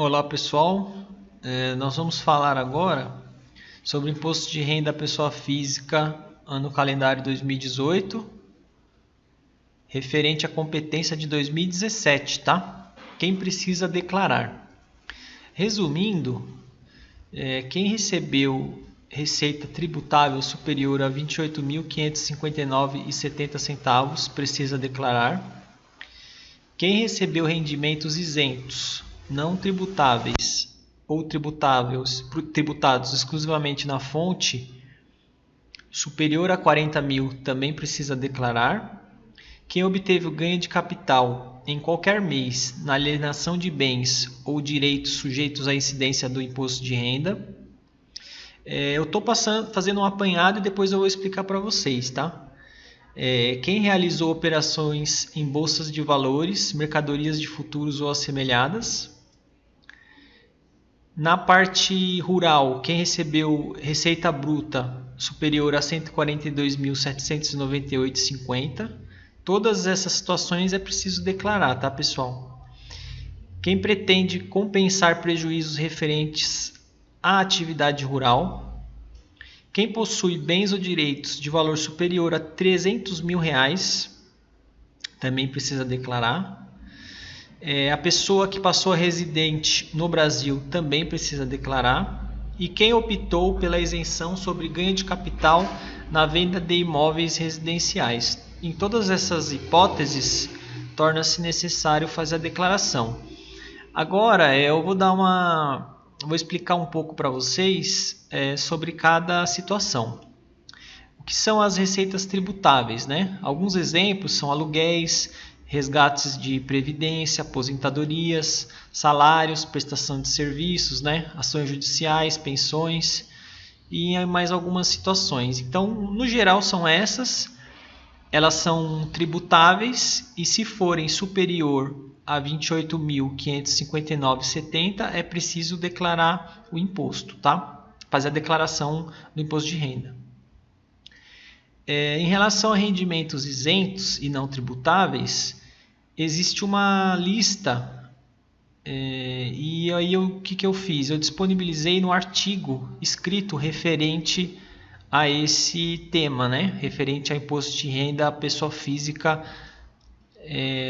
Olá pessoal, nós vamos falar agora sobre o imposto de renda à pessoa física ano calendário 2018, referente à competência de 2017, tá? Quem precisa declarar? Resumindo, quem recebeu receita tributável superior a R$ 28.559,70 precisa declarar. Quem recebeu rendimentos isentos, não tributáveis ou tributados exclusivamente na fonte, superior a 40 mil também precisa declarar. Quem obteve o ganho de capital em qualquer mês na alienação de bens ou direitos sujeitos à incidência do imposto de renda. Eu estou fazendo um apanhado e depois eu vou explicar para vocês, tá? Quem realizou operações em bolsas de valores, mercadorias de futuros ou assemelhadas. Na parte rural, quem recebeu receita bruta superior a R$ 142.798,50. Todas essas situações é preciso declarar, tá, pessoal? Quem pretende compensar prejuízos referentes à atividade rural. Quem possui bens ou direitos de valor superior a R$ 300 mil, também precisa declarar. A pessoa que passou a residente no Brasil também precisa declarar. E quem optou pela isenção sobre ganho de capital na venda de imóveis residenciais. Em todas essas hipóteses, torna-se necessário fazer a declaração. Agora, vou explicar um pouco para vocês sobre cada situação. O que são as receitas tributáveis, né? Alguns exemplos são aluguéis, resgates de previdência, aposentadorias, salários, prestação de serviços, né? Ações judiciais, pensões e mais algumas situações. Então, no geral, são essas. Elas são tributáveis e se forem superior a R$ 28.559,70 é preciso declarar o imposto, tá? Fazer a declaração do imposto de renda. Em relação a rendimentos isentos e não tributáveis, existe uma lista e aí o que eu fiz? Eu disponibilizei no artigo escrito referente a esse tema, né? Referente a imposto de renda à pessoa física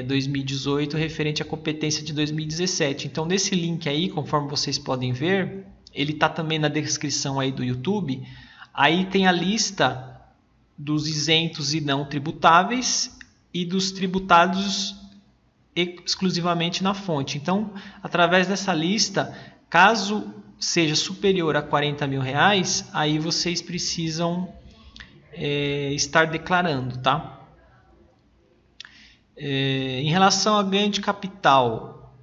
2018, referente à competência de 2017. Então, nesse link aí, conforme vocês podem ver, ele está também na descrição aí do YouTube. Aí tem a lista dos isentos e não tributáveis e dos tributados exclusivamente na fonte. Então, através dessa lista, caso seja superior a R$ 40 mil, aí vocês precisam estar declarando, tá? Em relação a ganho de capital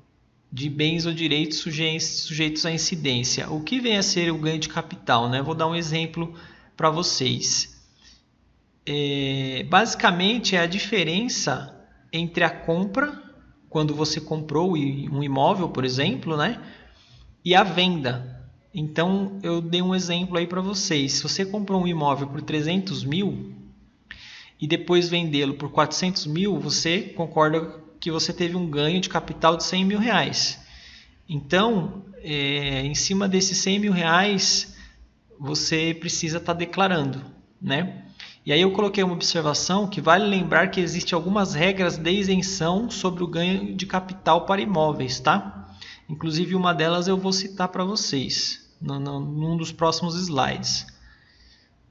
de bens ou direitos sujeitos à incidência, o que vem a ser o ganho de capital, né? Vou dar um exemplo para vocês. Basicamente é a diferença entre a compra, quando você comprou um imóvel, por exemplo, né? E a venda. Então, eu dei um exemplo aí para vocês. Se você comprou um imóvel por 300 mil e depois vendê-lo por 400 mil, você concorda que você teve um ganho de capital de 100 mil reais. Então, em cima desses 100 mil reais, você precisa estar declarando, né? E aí eu coloquei uma observação que vale lembrar que existem algumas regras de isenção sobre o ganho de capital para imóveis, tá? Inclusive uma delas eu vou citar para vocês num dos próximos slides.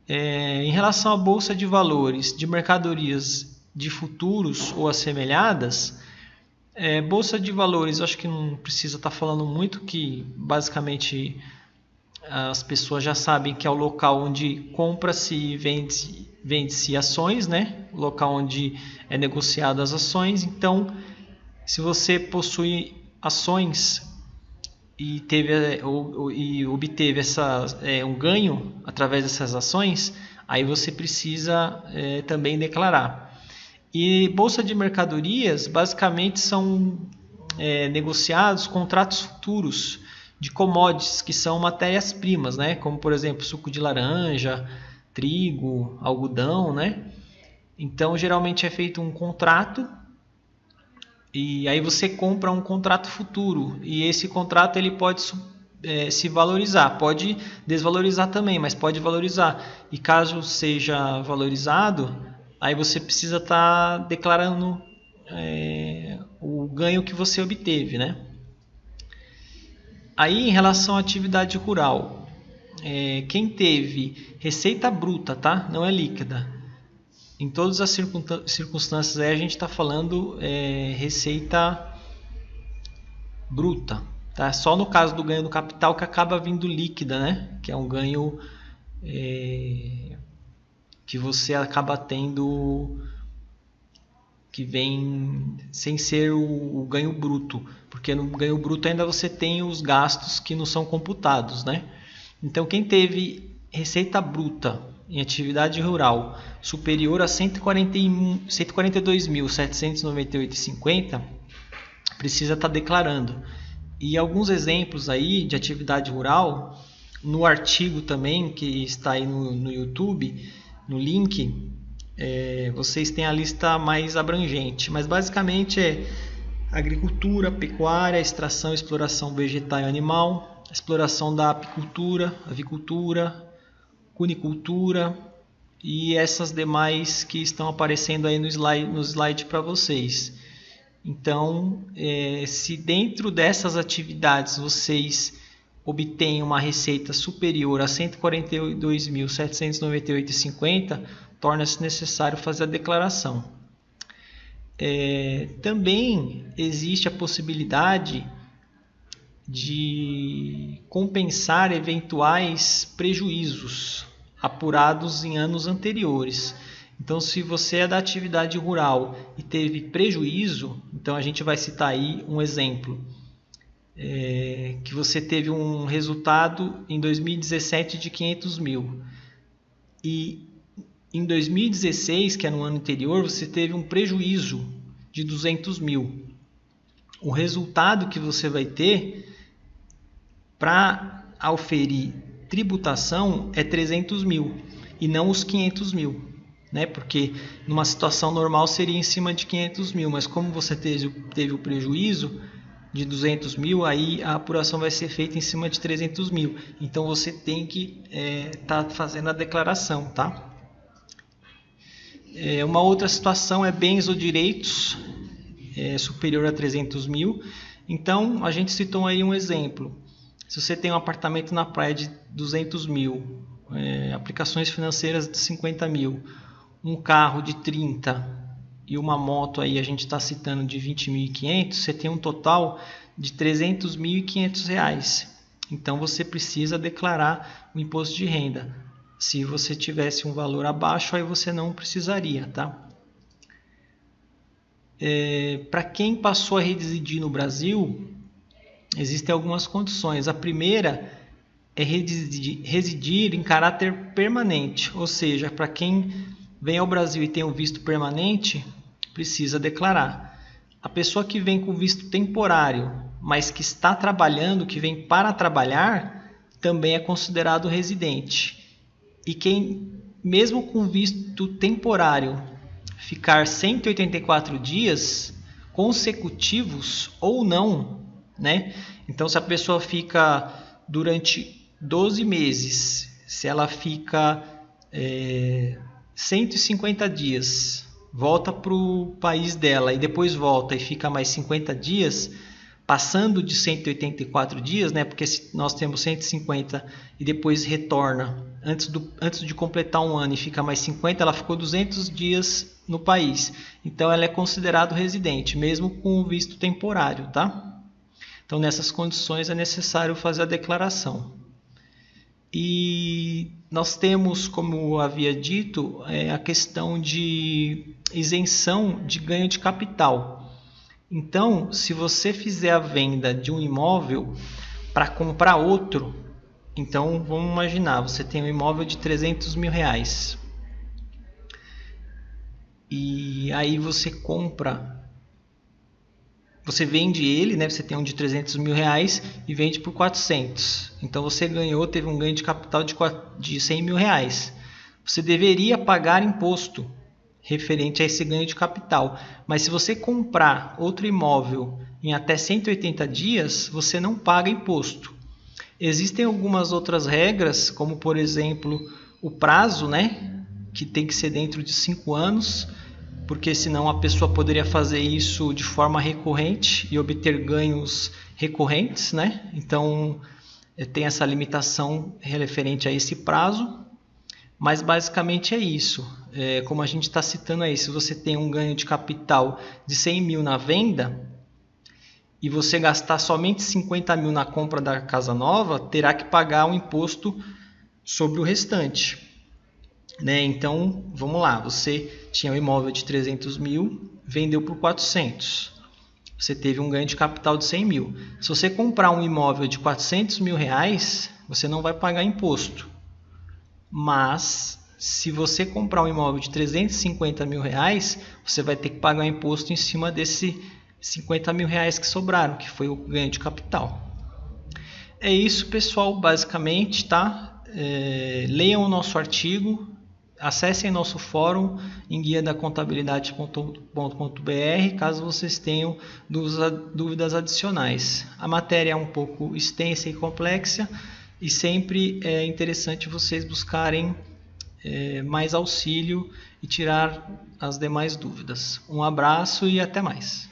Em relação à bolsa de valores de mercadorias de futuros ou assemelhadas, bolsa de valores, eu acho que não precisa estar falando muito, que basicamente as pessoas já sabem que é o local onde compra-se e vende-se ações, né? O local onde é negociado as ações. Então, se você possui ações e obteve um ganho através dessas ações, aí você precisa também declarar. E bolsa de mercadorias basicamente são negociados contratos futuros de commodities, que são matérias-primas, né? Como por exemplo suco de laranja, trigo, algodão, né? Então geralmente é feito um contrato E aí você compra um contrato futuro e esse contrato ele pode se valorizar, pode desvalorizar também, mas pode valorizar. E caso seja valorizado, aí você precisa estar declarando o ganho que você obteve, né? Aí em relação à atividade rural, quem teve receita bruta, tá? Não é líquida. Em todas as circunstâncias aí a gente está falando receita bruta, tá? Só no caso do ganho do capital que acaba vindo líquida, né? Que é um ganho que você acaba tendo que vem sem ser o ganho bruto, porque no ganho bruto ainda você tem os gastos que não são computados, né? Então quem teve receita bruta em atividade rural superior a 142.798,50 precisa estar declarando. E alguns exemplos aí de atividade rural, no artigo também que está aí no YouTube, no link, vocês têm a lista mais abrangente, mas basicamente é agricultura, pecuária, extração e exploração vegetal e animal, exploração da apicultura, avicultura, cunicultura e essas demais que estão aparecendo aí no slide para vocês. Então, se dentro dessas atividades vocês obtêm uma receita superior a R$ 142.798,50, torna-se necessário fazer a declaração. Também existe a possibilidade de compensar eventuais prejuízos apurados em anos anteriores. Então, se você é da atividade rural e teve prejuízo, então a gente vai citar aí um exemplo. Que você teve um resultado em 2017 de 500 mil e em 2016, que é no ano anterior, você teve um prejuízo de 200 mil. O resultado que você vai ter para auferir tributação é 300 mil e não os 500 mil, né? Porque numa situação normal seria em cima de 500 mil, mas como você teve o prejuízo de 200 mil, aí a apuração vai ser feita em cima de 300 mil. Então você tem que estar fazendo a declaração, tá? Uma outra situação é bens ou direitos superior a 300 mil. Então a gente citou aí um exemplo. Se você tem um apartamento na praia de 200 mil, aplicações financeiras de 50 mil, um carro de 30 e uma moto aí a gente está citando de 20.500, você tem um total de R$ 300.500. Então você precisa declarar o imposto de renda. Se você tivesse um valor abaixo, aí você não precisaria, tá? Para quem passou a residir no Brasil, existem algumas condições. A primeira é residir em caráter permanente, ou seja, para quem vem ao Brasil e tem um visto permanente, precisa declarar. A pessoa que vem com visto temporário, mas que está trabalhando, que vem para trabalhar, também é considerado residente. E quem, mesmo com visto temporário, ficar 184 dias consecutivos ou não, né? Então, se a pessoa fica durante 12 meses, se ela fica 150 dias, volta para o país dela e depois volta e fica mais 50 dias, passando de 184 dias, né? Porque se nós temos 150 e depois retorna antes de completar um ano e fica mais 50, ela ficou 200 dias no país. Então ela é considerada residente, mesmo com o visto temporário, tá? Então nessas condições é necessário fazer a declaração. E nós temos, como eu havia dito, a questão de isenção de ganho de capital. Então, se você fizer a venda de um imóvel para comprar outro, então vamos imaginar, você tem um imóvel de 300 mil reais e aí você vende ele, né? Você tem um de 300 mil reais e vende por 400. Então você teve um ganho de capital de 100 mil reais. Você deveria pagar imposto referente a esse ganho de capital. Mas se você comprar outro imóvel em até 180 dias, você não paga imposto. Existem algumas outras regras, como por exemplo o prazo, né, que tem que ser dentro de 5 anos, porque senão a pessoa poderia fazer isso de forma recorrente e obter ganhos recorrentes, né? Então tem essa limitação referente a esse prazo, mas basicamente é isso. Como a gente está citando aí, se você tem um ganho de capital de 100 mil na venda, e você gastar somente 50 mil na compra da casa nova, terá que pagar um imposto sobre o restante. Né? Então, vamos lá, você tinha um imóvel de 300 mil, vendeu por 400. Você teve um ganho de capital de 100 mil. Se você comprar um imóvel de 400 mil reais, você não vai pagar imposto. Mas, se você comprar um imóvel de 350 mil reais, você vai ter que pagar imposto em cima desse 50 mil reais que sobraram, que foi o ganho de capital. É isso, pessoal, basicamente, tá? Leiam o nosso artigo, acessem nosso fórum em guiadacontabilidade.com.br caso vocês tenham dúvidas adicionais. A matéria é um pouco extensa e complexa e sempre é interessante vocês buscarem mais auxílio e tirar as demais dúvidas. Um abraço e até mais.